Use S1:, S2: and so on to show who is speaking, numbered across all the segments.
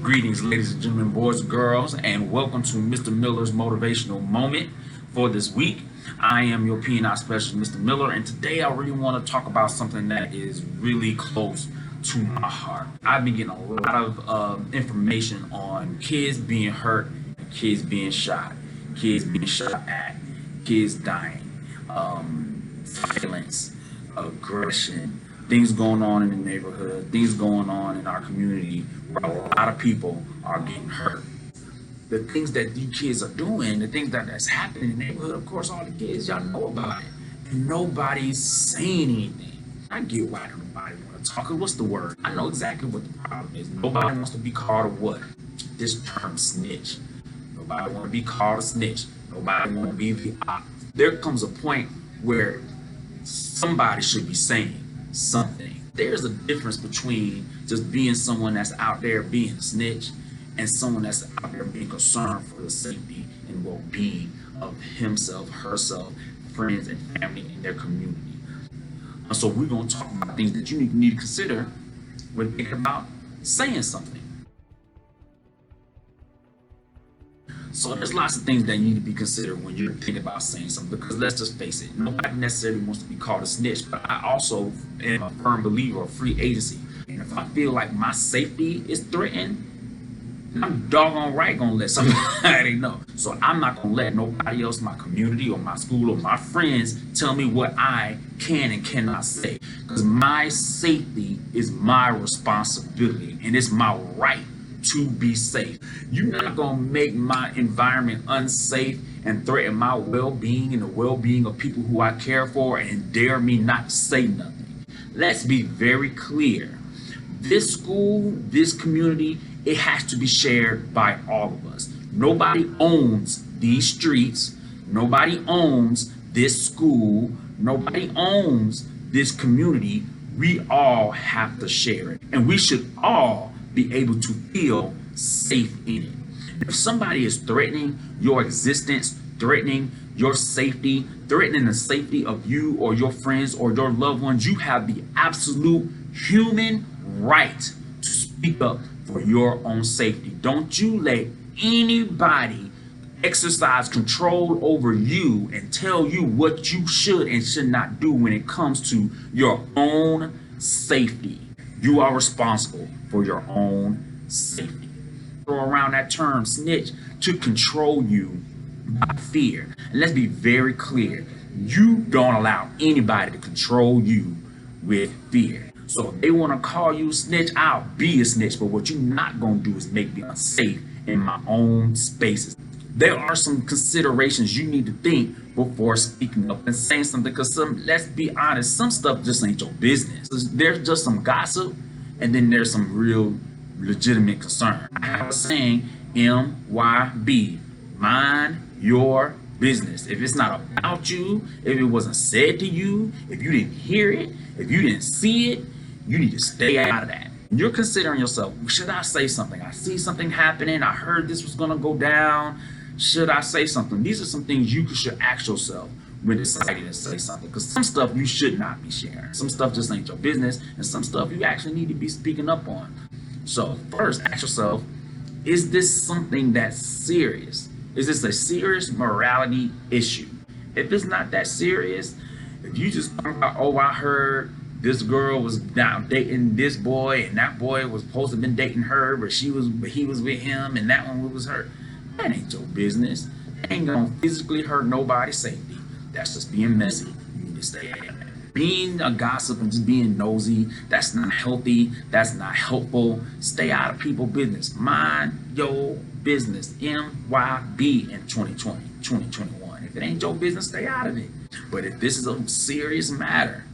S1: Greetings, ladies and gentlemen, boys and girls, and welcome to Mr. Miller's Motivational Moment for this week. I am your P&I specialist, Mr. Miller, and today I really want to talk about something that is really close to my heart. I've been getting a lot of information on kids being hurt, kids being shot at, kids dying, violence, aggression, things going on in the neighborhood, things going on in our community where a lot of people are getting hurt. The things that these kids are doing, the things that's happening in the neighborhood, of course, all the kids, y'all know about it. And nobody's saying anything. I get why nobody want to talk. What's the word? I know exactly what the problem is. Nobody wants to be called a what? This term snitch. Nobody want to be called a snitch. Nobody want to be the op. There comes a point where somebody should be saying something. There's a difference between just being someone that's out there being a snitch and someone that's out there being concerned for the safety and well-being of himself, herself, friends, and family in their community. So we're going to talk about things that you need to consider when thinking about saying something. So there's lots of things that need to be considered when you're thinking about saying something, because let's just face it, nobody necessarily wants to be called a snitch, but I also am a firm believer of free agency. And if I feel like my safety is threatened, I'm doggone right gonna let somebody know. So I'm not gonna let nobody else, my community or my school or my friends, tell me what I can and cannot say. Because my safety is my responsibility and it's my right to be safe. You're not gonna make my environment unsafe and threaten my well-being and the well-being of people who I care for and dare me not to say nothing. Let's be very clear. This school, this community, it has to be shared by all of us. Nobody owns these streets. Nobody owns this school. Nobody owns this community. We all have to share it. And we should all be able to feel safe in it. If somebody is threatening your existence, threatening your safety, threatening the safety of you or your friends or your loved ones, you have the absolute human right to speak up for your own safety. Don't you let anybody exercise control over you and tell you what you should and should not do when it comes to your own safety. You are responsible for your own safety. Throw around that term snitch to control you by fear. And let's be very clear. You don't allow anybody to control you with fear. So if they want to call you a snitch, I'll be a snitch. But what you're not going to do is make me unsafe in my own spaces. There are some considerations you need to think before speaking up and saying something, because let's be honest, some stuff just ain't your business. There's just some gossip, and then there's some real legitimate concern. I have a saying, MYB, mind your business. If it's not about you, if it wasn't said to you, if you didn't hear it, if you didn't see it, you need to stay out of that. You're considering yourself, should I say something? I see something happening. I heard this was going to go down. Should I say something? These are some things you should ask yourself when deciding to say something, because some stuff you should not be sharing. Some stuff just ain't your business, and some stuff you actually need to be speaking up on. So first, ask yourself, is this something that's serious? Is this a serious morality issue? If it's not that serious, if you just talk about, oh, I heard this girl was down dating this boy, and that boy was supposed to have been dating her, but he was with him, and that one was her. That ain't your business. That ain't gonna physically hurt nobody's safety. That's just being messy. You need to stay out of that. Being a gossip and just being nosy, that's not healthy. That's not helpful. Stay out of people's business. Mind your business. MYB in 2020, 2021. If it ain't your business, stay out of it. But if this is a serious matter,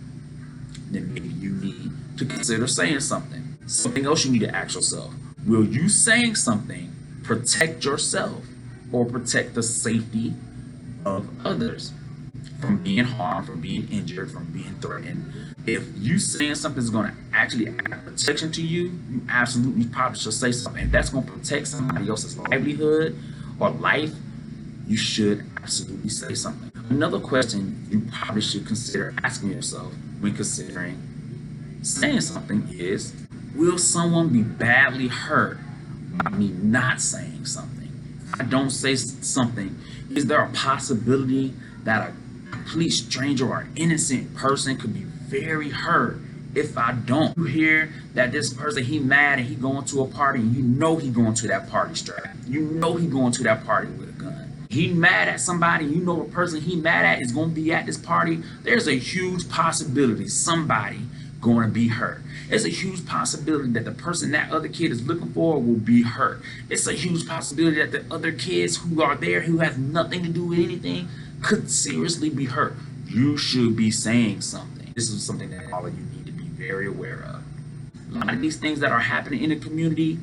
S1: then maybe you need to consider saying something. Something else you need to ask yourself. Will you saying something protect yourself or protect the safety of others from being harmed, from being injured, from being threatened? If you saying something's going to actually add protection to you, you absolutely probably should say something. If that's going to protect somebody else's livelihood or life, you should absolutely say something. Another question you probably should consider asking yourself when considering saying something is, will someone be badly hurt by me not saying something? If I don't say something, is there a possibility that a complete stranger or an innocent person could be very hurt if I don't? You hear that this person, he mad and he going to a party, and you know he going to that party strapped. You know he going to that party with a gun. He mad at somebody, you know the person he mad at is going to be at this party. There's a huge possibility somebody going to be hurt. It's a huge possibility that the person that other kid is looking for will be hurt. It's a huge possibility that the other kids who are there who have nothing to do with anything could seriously be hurt. You should be saying something. This is something that all of you need to be very aware of. A lot of these things that are happening in the community,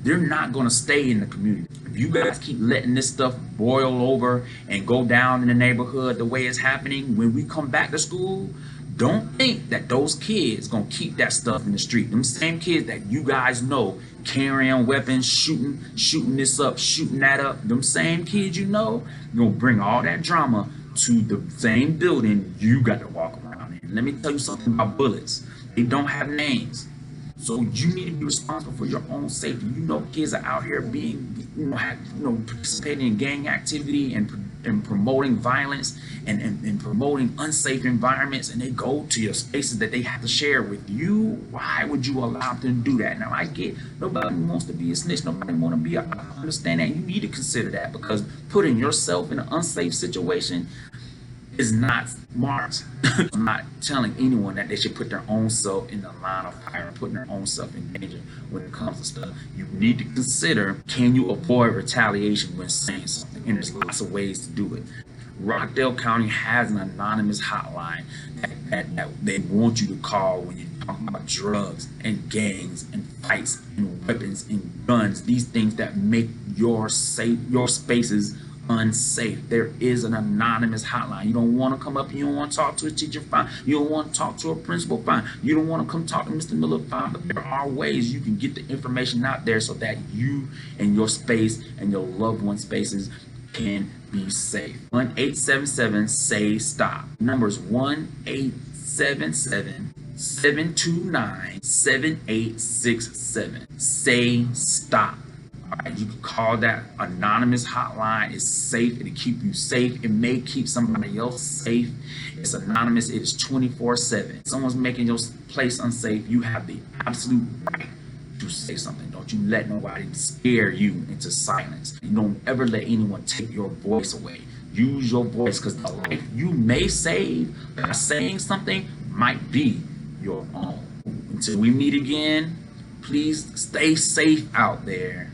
S1: they're not going to stay in the community. If you guys keep letting this stuff boil over and go down in the neighborhood the way it's happening, when we come back to school, don't think that those kids gonna keep that stuff in the street. Them same kids that you guys know carrying weapons, shooting this up, shooting that up. Them same kids you know gonna bring all that drama to the same building you got to walk around in. Let me tell you something about bullets. They don't have names. So you need to be responsible for your own safety. You know, kids are out here being, participating in gang activity and promoting violence and promoting unsafe environments, and they go to your spaces that they have to share with you. Why would you allow them to do that? Now, I get nobody wants to be a snitch. Nobody want to be. I understand that. You need to consider that, because putting yourself in an unsafe situation is not smart. I'm not telling anyone that they should put their own self in the line of fire and putting their own self in danger when it comes to stuff. You need to consider, can you avoid retaliation when saying something? And there's lots of ways to do it. Rockdale County has an anonymous hotline that they want you to call when you're talking about drugs and gangs and fights and weapons and guns, these things that make your spaces unsafe. There is an anonymous hotline. You don't want to come up, you don't want to talk to a teacher, fine. You don't want to talk to a principal, fine. You don't want to come talk to Mr. Miller, fine. But there are ways you can get the information out there so that you and your space and your loved one's spaces can be safe. 1-877-SAY-STOP. Numbers 1-877-729-7867. Say stop. All right, you can call that anonymous hotline. It's safe. It'll keep you safe. It may keep somebody else safe. It's anonymous. It is 24/7. If someone's making your place unsafe, you have the absolute right to say something. Don't you let nobody scare you into silence. You don't ever let anyone take your voice away. Use your voice, because the life you may save by saying something might be your own. Until we meet again, please stay safe out there.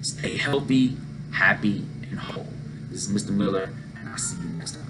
S1: Stay healthy, happy, and whole. This is Mr. Miller, and I'll see you next time.